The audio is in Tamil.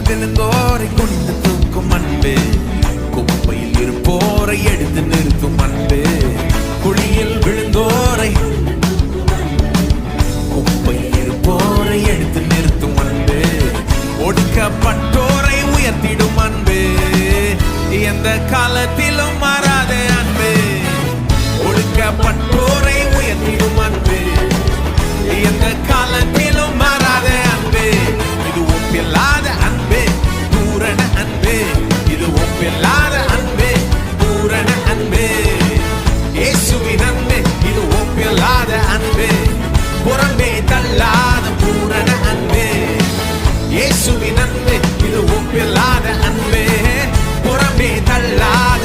விழுந்தோரை கொண்டு தூக்கும் அன்பு, குப்பையில் இருப்போரை எடுத்து நிறுத்தும் அன்பு. குழியில் விழுந்தோரை, குப்பையில் இருப்போரை எடுத்து நிறுத்தும் அன்பு. ஒடுக்கப்பட்டோரை உயர்த்திடும் அன்பு, எந்த காலத்திலும் மாறாத அன்பு. ஒடுக்கப்பட்டோரை உயர்த்திடும் அன்பு, எந்த காலத்திலும் மாறாத அன்பு. இது ஒப்பில்லாத அன்பு, பூரண அன்பு. இது ஒப்பில்லாத அன்பு, பூரண அன்பு. இயேசுவின் அன்பு, இது ஒப்பில்லாத அன்பு, புறம்பே தள்ளாத பூரண அன்பு. இயேசுவின் அன்பு, இது ஒப்பில்லாத அன்பு, புறம்பே தள்ளாத